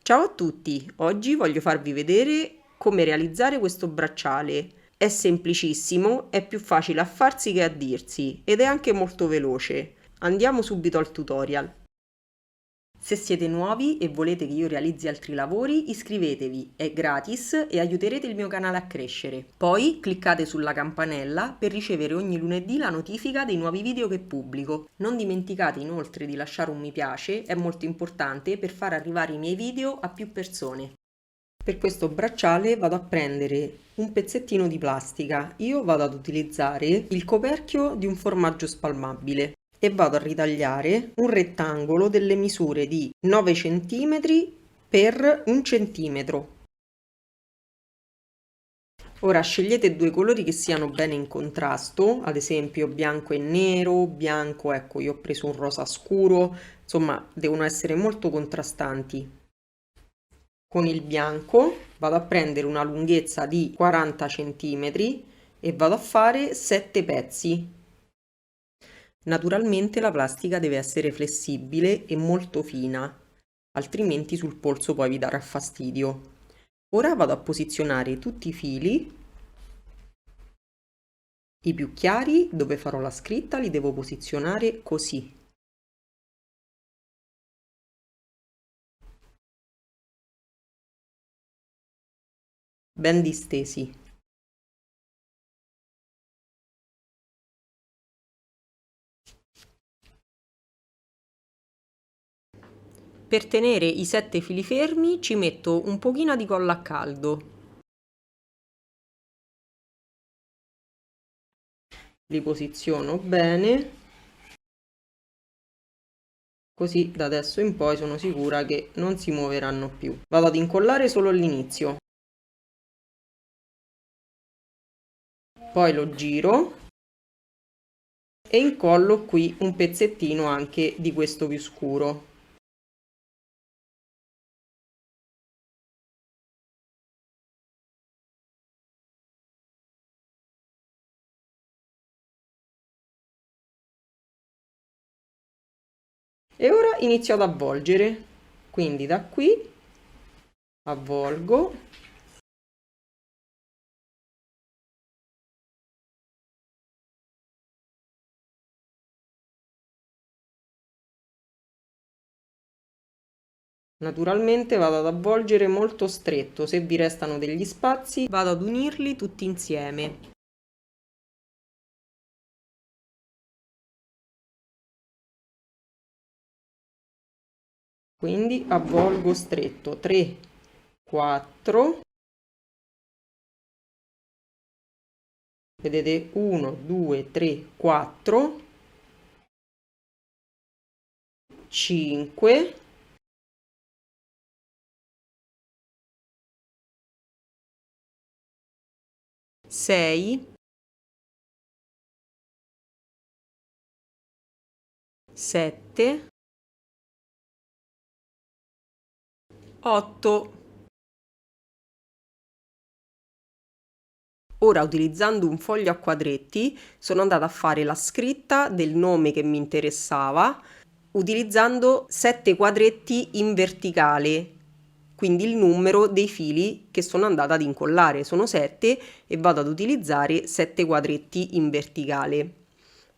Ciao a tutti, oggi voglio farvi vedere come realizzare questo bracciale. È semplicissimo, è più facile a farsi che a dirsi ed è anche molto veloce. Andiamo subito al tutorial. Se siete nuovi e volete che io realizzi altri lavori, iscrivetevi, è gratis e aiuterete il mio canale a crescere. Poi cliccate sulla campanella per ricevere ogni lunedì la notifica dei nuovi video che pubblico. Non dimenticate inoltre di lasciare un mi piace, è molto importante per far arrivare i miei video a più persone. Per questo bracciale vado a prendere un pezzettino di plastica. Io vado ad utilizzare il coperchio di un formaggio spalmabile e vado a ritagliare un rettangolo delle misure di 9 cm per 1 cm. Ora scegliete due colori che siano bene in contrasto, ad esempio bianco e nero, bianco, ecco io ho preso un rosa scuro, insomma devono essere molto contrastanti. Con il bianco vado a prendere una lunghezza di 40 cm e vado a fare 7 pezzi. Naturalmente la plastica deve essere flessibile e molto fina, altrimenti sul polso poi vi darà fastidio. Ora vado a posizionare tutti i fili, i più chiari dove farò la scritta li devo posizionare così. Ben distesi. Per tenere i 7 fili fermi ci metto un pochino di colla a caldo. Li posiziono bene, così da adesso in poi sono sicura che non si muoveranno più. Vado ad incollare solo all'inizio, poi lo giro e incollo qui un pezzettino anche di questo più scuro. E ora inizio ad avvolgere, quindi da qui avvolgo. Naturalmente vado ad avvolgere molto stretto, se vi restano degli spazi vado ad unirli tutti insieme. Quindi avvolgo stretto 3, 4, vedete 1, 2, 3, 4, 5, 6, 7, 8. Ora utilizzando un foglio a quadretti sono andata a fare la scritta del nome che mi interessava utilizzando 7 quadretti in verticale, quindi il numero dei fili che sono andata ad incollare sono 7 e vado ad utilizzare 7 quadretti in verticale.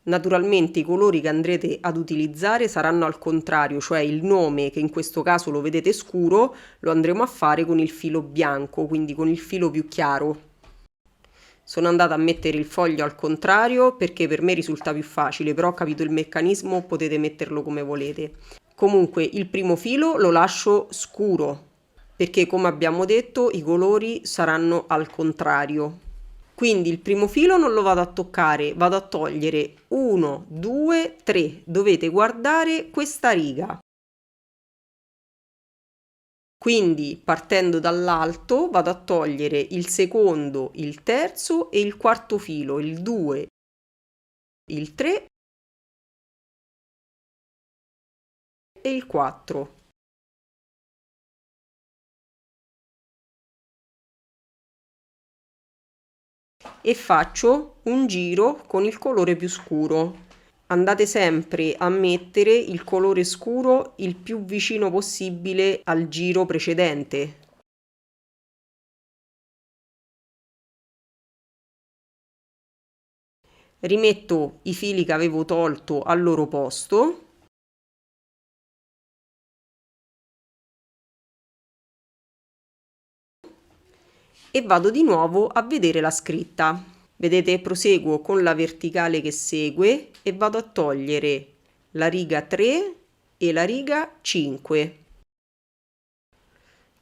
Naturalmente i colori che andrete ad utilizzare saranno al contrario, cioè il nome, che in questo caso lo vedete scuro, lo andremo a fare con il filo bianco, quindi con il filo più chiaro. Sono andata a mettere il foglio al contrario perché per me risulta più facile, però ho capito il meccanismo, potete metterlo come volete. Comunque il primo filo lo lascio scuro perché come abbiamo detto i colori saranno al contrario. Quindi il primo filo non lo vado a toccare, vado a togliere 1, 2, 3. Dovete guardare questa riga. Quindi partendo dall'alto vado a togliere il secondo, il terzo e il quarto filo, il 2, il 3 e il 4. E faccio un giro con il colore più scuro. Andate sempre a mettere il colore scuro il più vicino possibile al giro precedente. Rimetto i fili che avevo tolto al loro posto e vado di nuovo a vedere la scritta. Vedete, proseguo con la verticale che segue e vado a togliere la riga 3 e la riga 5.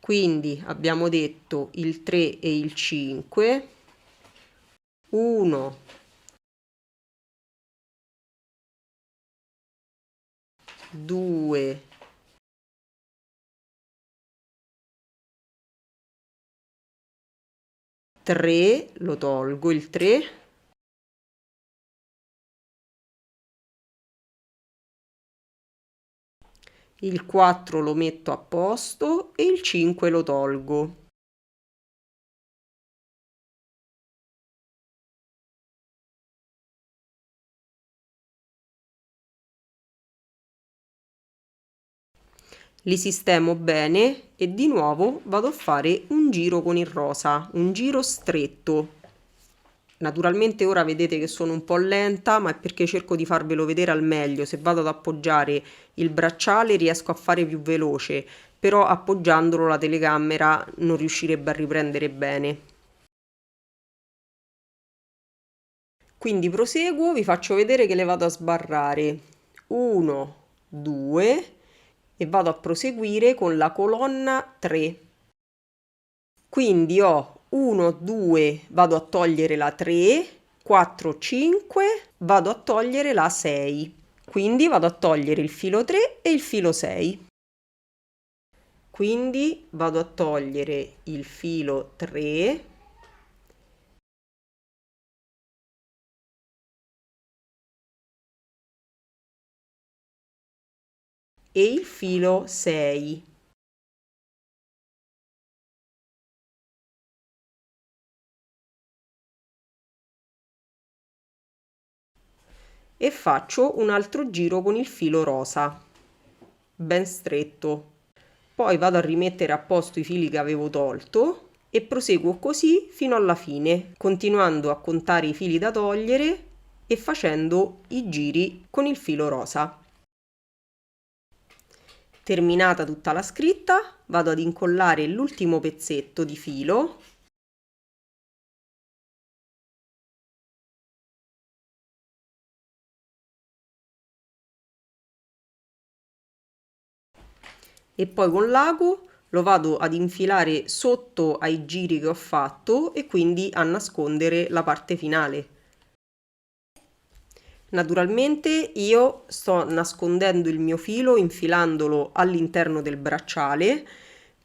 Quindi abbiamo detto il 3 e il 5, 1, 2, 3, lo tolgo il 3, il 4 lo metto a posto e il 5 lo tolgo. Li sistemo bene e di nuovo vado a fare un giro con il rosa, un giro stretto. Naturalmente ora vedete che sono un po' lenta, ma è perché cerco di farvelo vedere al meglio. Se vado ad appoggiare il bracciale riesco a fare più veloce, però appoggiandolo la telecamera non riuscirebbe a riprendere bene. Quindi proseguo, vi faccio vedere che le vado a sbarrare. 1, 2 e vado a proseguire con la colonna 3. Quindi ho 1, 2, vado a togliere la 3, 4, 5, vado a togliere la 6. Quindi vado a togliere il filo 3 e il filo 6. Quindi vado a togliere il filo 3 e il filo 6. E faccio un altro giro con il filo rosa, ben stretto. Poi vado a rimettere a posto i fili che avevo tolto e proseguo così fino alla fine, continuando a contare i fili da togliere e facendo i giri con il filo rosa. Terminata tutta la scritta, vado ad incollare l'ultimo pezzetto di filo e poi con l'ago lo vado ad infilare sotto ai giri che ho fatto e quindi a nascondere la parte finale. Naturalmente io sto nascondendo il mio filo infilandolo all'interno del bracciale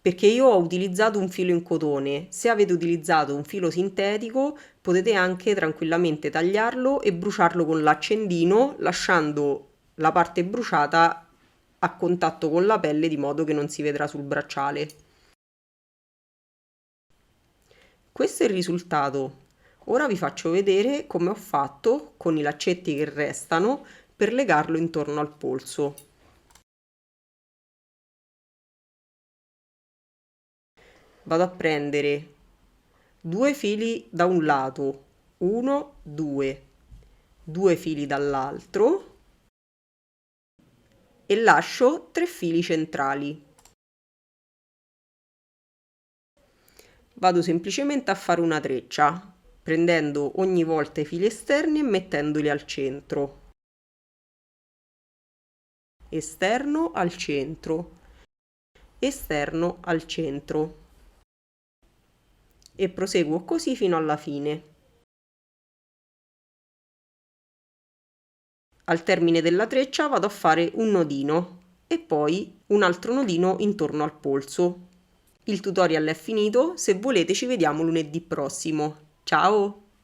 perché io ho utilizzato un filo in cotone. Se avete utilizzato un filo sintetico potete anche tranquillamente tagliarlo e bruciarlo con l'accendino lasciando la parte bruciata a contatto con la pelle di modo che non si vedrà sul bracciale. Questo è il risultato. Ora vi faccio vedere come ho fatto con i laccetti che restano per legarlo intorno al polso. Vado a prendere due fili da un lato, 1, 2, due fili dall'altro e lascio 3 fili centrali. Vado semplicemente a fare una treccia, prendendo ogni volta i fili esterni e mettendoli al centro. Esterno al centro, esterno al centro. E proseguo così fino alla fine. Al termine della treccia vado a fare un nodino e poi un altro nodino intorno al polso. Il tutorial è finito, se volete ci vediamo lunedì prossimo. Ciao!